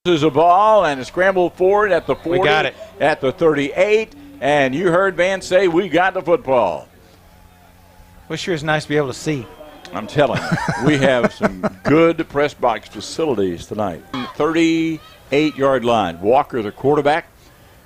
Is a ball and a scramble forward at the 40, we got it. At the 38, and you heard Van say, we got the football. Well, sure is nice to be able to see. I'm telling you, we have some good press box facilities tonight. 38-yard line. Walker, the quarterback,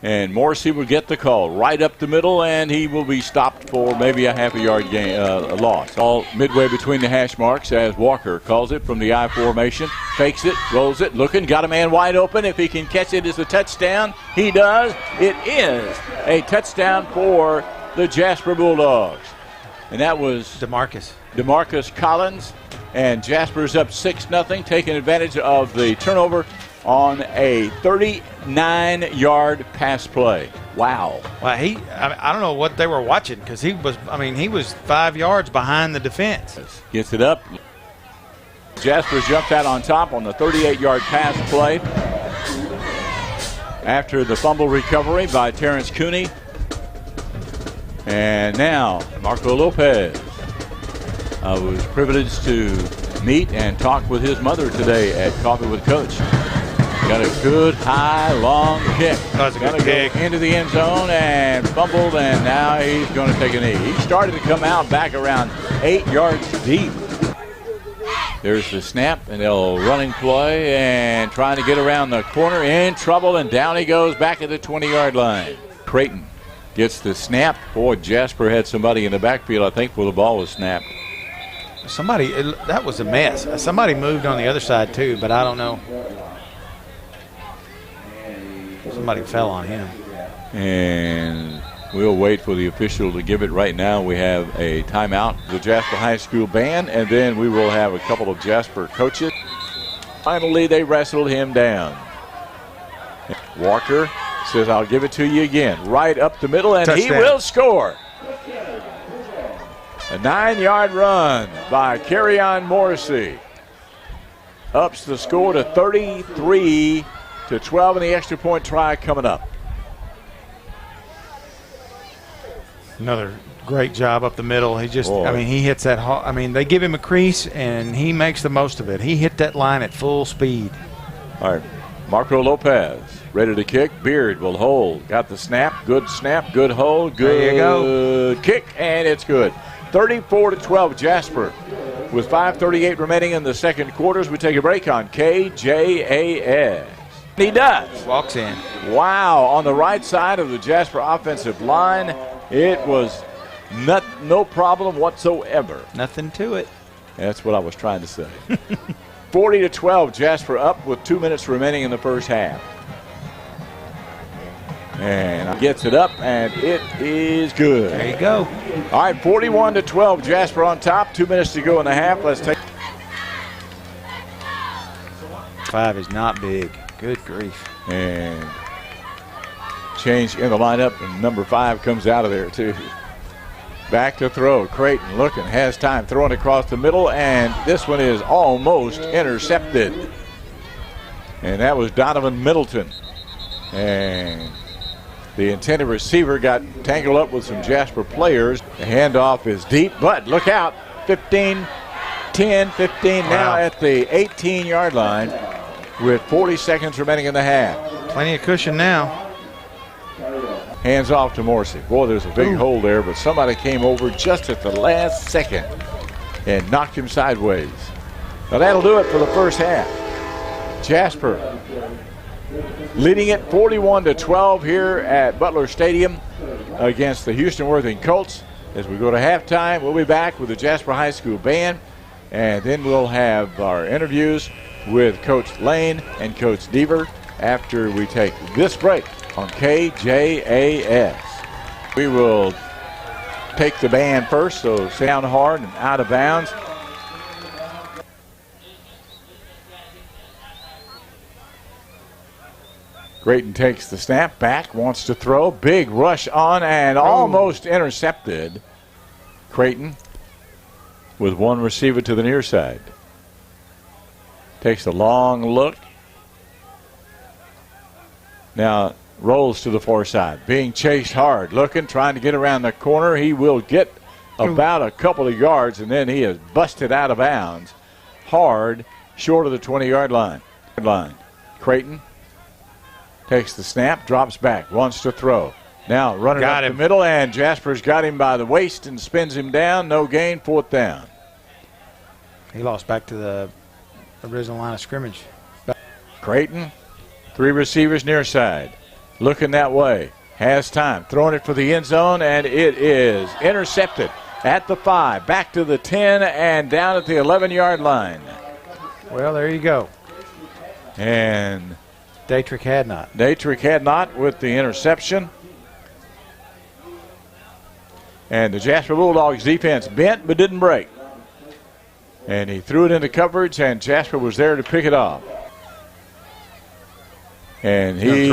and Morrissey will get the call right up the middle, and he will be stopped for maybe a half-a-yard gain, loss. All midway between the hash marks as Walker calls it from the I formation, fakes it, rolls it, looking, got a man wide open. If he can catch it, it's a touchdown. He does. It is a touchdown for the Jasper Bulldogs. And that was DeMarcus Collins, and Jasper's up 6-0, taking advantage of the turnover on a 39-yard pass play. Wow. Well, I don't know what they were watching because he was 5 yards behind the defense. Gets it up. Jasper jumped out on top on the 38-yard pass play after the fumble recovery by Terrence Cooney. And now Marco Lopez. I was privileged to meet and talk with his mother today at Coffee with Coach. Got a good, high, long kick. That's a good kick. Into the end zone and fumbled, and now he's going to take a knee. He started to come out back around 8 yards deep. There's the snap, and they'll running play and trying to get around the corner, in trouble, and down he goes back at the 20-yard line. Creighton gets the snap. Boy, Jasper had somebody in the backfield, I think, where the ball was snapped. That was a mess. Somebody moved on the other side, too, but I don't know. Somebody fell on him. And we'll wait for the official to give it. Right now we have a timeout, the Jasper High School band, and then we will have a couple of Jasper coaches. Finally, they wrestled him down. Walker says, I'll give it to you again. Right up the middle, and touchdown. He will score. A 9-yard run by Kerryon Morrissey. Ups the score to 33-12, and the extra point try coming up. Another great job up the middle. He just, he hits that. They give him a crease, and he makes the most of it. He hit that line at full speed. All right, Marco Lopez ready to kick. Beard will hold. Got the snap. Good hold. Good there you go. Kick, and it's good. 34-12, Jasper. With 5:38 remaining in the second quarters, we take a break on KJAS. He does. Walks in. Wow, on the right side of the Jasper offensive line, it was no problem whatsoever. Nothing to it. That's what I was trying to say. 40-12, Jasper up with 2 minutes remaining in the first half. And gets it up, and it is good. There you go. All right, 41-12, Jasper on top. 2 minutes to go in the half. Let's take. 5 is not big. Good grief. And change in the lineup, and number 5 comes out of there, too. Back to throw. Creighton looking, has time, throwing across the middle, and this one is almost intercepted. And that was Donovan Middleton. And the intended receiver got tangled up with some Jasper players. The handoff is deep, but look out. 15, 10, 15, wow. Now at the 18-yard line with 40 seconds remaining in the half. Plenty of cushion now. Hands off to Morrissey. Boy, there's a big hole there, but somebody came over just at the last second and knocked him sideways. Now that'll do it for the first half. Jasper leading it 41-12 here at Butler Stadium against the Houston Worthing Colts. As we go to halftime, we'll be back with the Jasper High School band, and then we'll have our interviews with Coach Lane and Coach Deaver after we take this break on KJAS. We will take the band first, so sound hard and out of bounds. Creighton takes the snap back, wants to throw. Big rush on and almost intercepted. Creighton with one receiver to the near side. Takes a long look. Now rolls to the far side. Being chased hard. Looking, trying to get around the corner. He will get about a couple of yards, and then he is busted out of bounds. Hard, short of the 20-yard line. Creighton takes the snap, drops back, wants to throw. Now running up the middle, and Jasper's got him by the waist and spins him down. No gain, 4th down. He lost back to the original line of scrimmage. Creighton, 3 receivers near side. Looking that way. Has time. Throwing it for the end zone, and it is intercepted at the 5. Back to the 10 and down at the 11-yard line. Well, there you go. And Daytrick Hadnot. Daytrick Hadnot with the interception. And the Jasper Bulldogs defense bent but didn't break. And he threw it into coverage, and Jasper was there to pick it off. And he's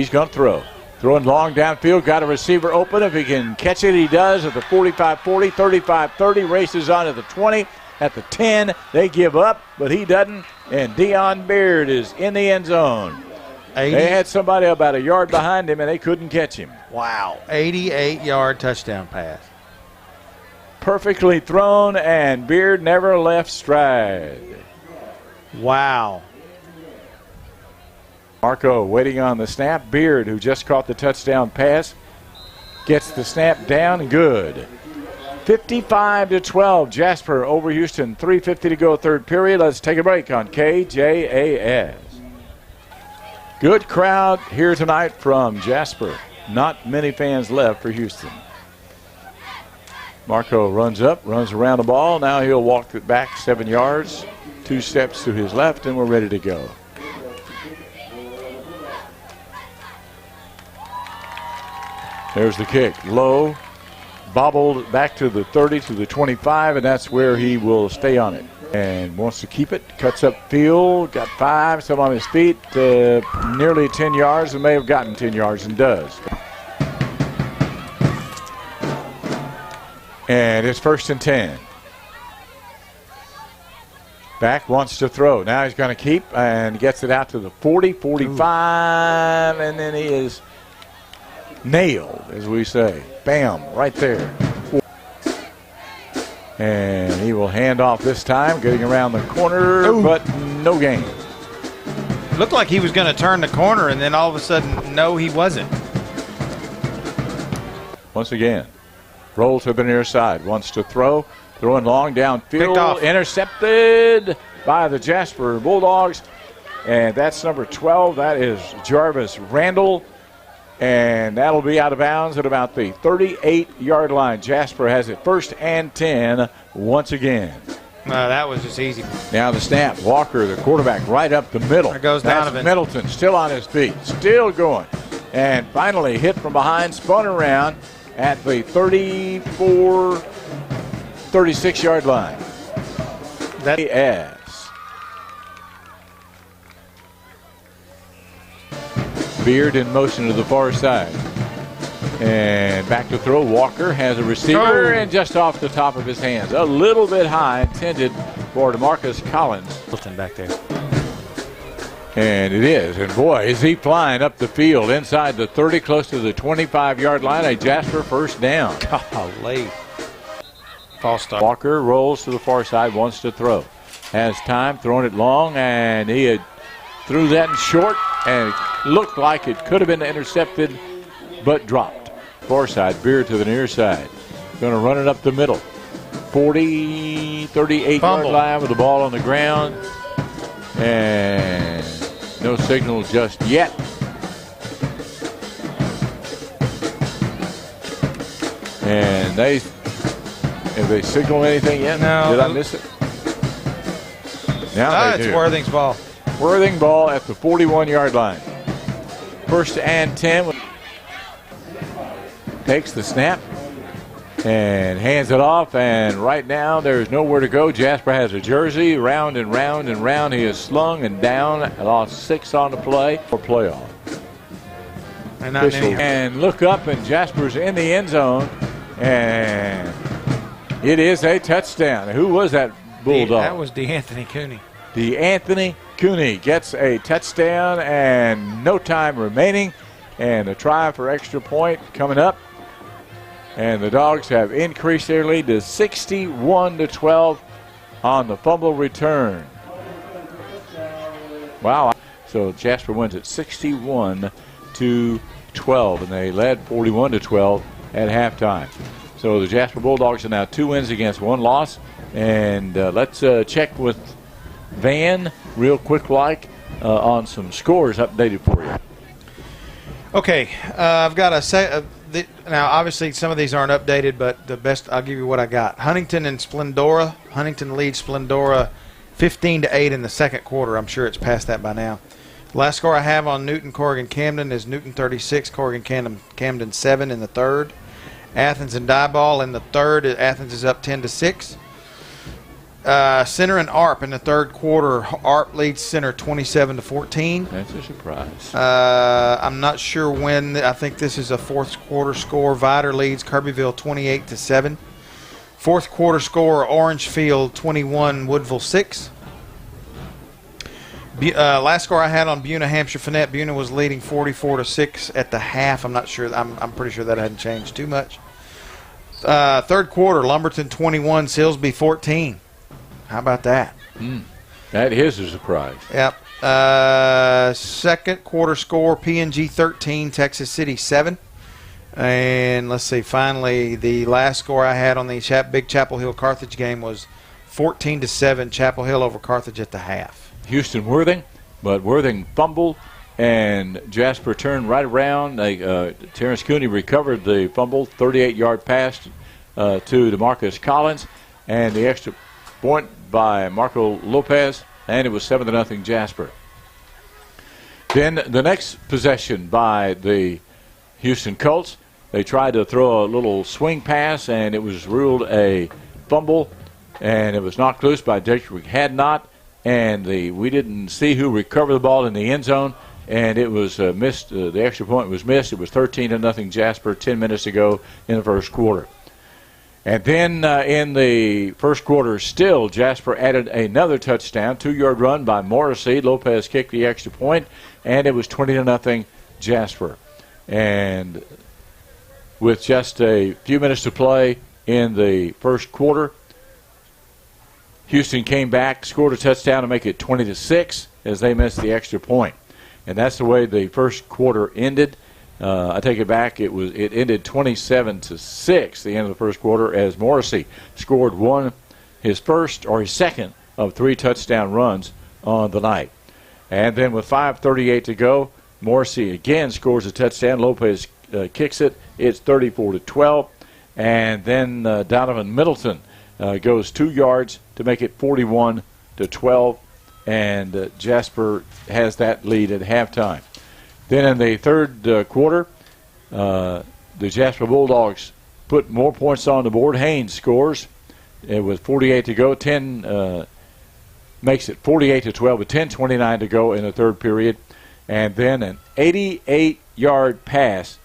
going to throw. Throwing long downfield, got a receiver open. If he can catch it, he does at the 45-40, 35-30, races on to the 20. At the 10, they give up, but he doesn't. And Deion Beard is in the end zone. They had somebody about a yard behind him, and they couldn't catch him. Wow, 88-yard touchdown pass. Perfectly thrown, and Beard never left stride. Wow. Marco waiting on the snap. Beard, who just caught the touchdown pass, gets the snap down. Good. 55-12. Jasper over Houston. 3:50 to go, 3rd period. Let's take a break on KJAS. Good crowd here tonight from Jasper. Not many fans left for Houston. Marco runs up, runs around the ball. Now he'll walk it back 7 yards. 2 steps to his left, and we're ready to go. There's the kick. Low, bobbled back to the 30, to the 25, and that's where he will stay on it. And wants to keep it. Cuts up field. Got 5, still on his feet. Nearly 10 yards, and may have gotten 10 yards, and does. And it's 1st and 10. Back wants to throw. Now he's going to keep and gets it out to the 40, 45, and then he is nailed, as we say. Bam, right there. And he will hand off this time, getting around the corner, but no gain. Looked like he was going to turn the corner, and then all of a sudden, no, he wasn't. Once again, roll to the near side. Wants to throw. Throwing long downfield. Intercepted by the Jasper Bulldogs. And that's number 12. That is Jarvis Randall. And that'll be out of bounds at about the 38-yard line. Jasper has it 1st and 10 once again. No, that was just easy. Now the snap. Walker, the quarterback, right up the middle. There goes Donovan. Middleton still on his feet, still going. And finally hit from behind, spun around at the 34, 36-yard line. That is. Beard in motion to the far side. And back to throw. Walker has a receiver and just off the top of his hands. A little bit high, intended for DeMarcus Collins. Back there. And it is. And boy, is he flying up the field inside the 30, close to the 25-yard line. A Jasper 1st down. Golly. False start. Walker rolls to the far side, wants to throw. Has time, throwing it long, and he had threw that in short, and it looked like it could have been intercepted, but dropped. Far side, Beard to the near side. Going to run it up the middle. 40, 38-yard line with the ball on the ground. And no signal just yet. And have they signaled anything yet? No. Did I miss it? Now it's Worthing's ball. Worthing ball at the 41-yard line. 1st and 10. Takes the snap and hands it off. And right now there's nowhere to go. Jasper has a jersey. Round and round and round. He is slung and down. Lost 6 on the play for playoff. And look up, and Jasper's in the end zone. And it is a touchdown. Who was that Bulldog? That was DeAnthony Cooney. DeAnthony Cooney gets a touchdown, and no time remaining. And a try for extra point coming up. And the Dogs have increased their lead to 61-12 on the fumble return. Wow. So Jasper wins at 61-12, and they led 41-12 at halftime. So the Jasper Bulldogs are now 2 wins against 1 loss. And let's check with Van real quick on some scores updated for you. Okay, I've got now obviously some of these aren't updated, but the best, I'll give you what I got. Huntington and Splendora. Huntington leads Splendora 15-8 in the second quarter. I'm sure it's past that by now. The last score I have on Newton, Corrigan, Camden is Newton 36, Corrigan, Camden 7 in the third. Athens and Diboll in the third. Athens is up 10-6. Center and ARP in the third quarter. ARP leads Center 27-14. That's a surprise. I'm not sure when. I think this is a fourth quarter score. Vider leads Kirbyville 28-7. Fourth quarter score, Orangefield 21, Woodville 6. Last score I had on Buna, Hampshire Finette. Buna was leading 44-6 at the half. I'm not sure. I'm pretty sure that hadn't changed too much. Third quarter, Lumberton 21, Silsby 14. How about that? That is a surprise. Yep. Second quarter score, PNG 13, Texas City 7. And let's see, finally, the last score I had on the Big Chapel Hill Carthage game was 14-7, Chapel Hill over Carthage at the half. Houston Worthing, but Worthing fumbled, and Jasper turned right around. Terrence Cooney recovered the fumble, 38-yard pass to DeMarcus Collins, and the extra point by Marco Lopez, and it was 7-0 Jasper. Then the next possession by the Houston Colts, they tried to throw a little swing pass, and it was ruled a fumble, and it was knocked loose by Dietrich Hadnot. And we didn't see who recovered the ball in the end zone, and it was missed. The extra point was missed. It was 13-0 Jasper, 10 minutes to go in the first quarter. And then in the first quarter still, Jasper added another touchdown, 2-yard run by Morrissey. Lopez kicked the extra point, and it was 20-0 Jasper. And with just a few minutes to play in the first quarter, Houston came back, scored a touchdown to make it 20-6 as they missed the extra point. And that's the way the first quarter ended. I take it back. It ended 27-6, the end of the first quarter, as Morrissey scored his second of 3 touchdown runs on the night. And then with 5:38 to go, Morrissey again scores a touchdown. Lopez kicks it. It's 34-12. And then Donovan Middleton goes 2 yards to make it 41-12, and Jasper has that lead at halftime. Then in the third quarter, the Jasper Bulldogs put more points on the board. Haynes scores with 48 to go. 10 makes it 48-12 with 10:29 to go in the third period, and then an 88-yard pass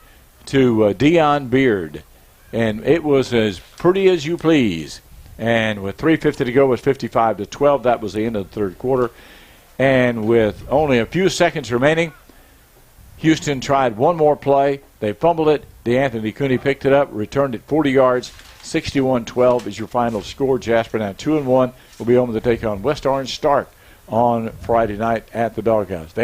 to Dion Beard, and it was as pretty as you please. And with 3:50 to go, it was 55-12. That was the end of the third quarter. And with only a few seconds remaining, Houston tried one more play. They fumbled it. DeAnthony Cooney picked it up, returned it 40 yards. 61-12 is your final score. Jasper now 2-1. Will be home to take on West Orange Stark on Friday night at the Doghouse.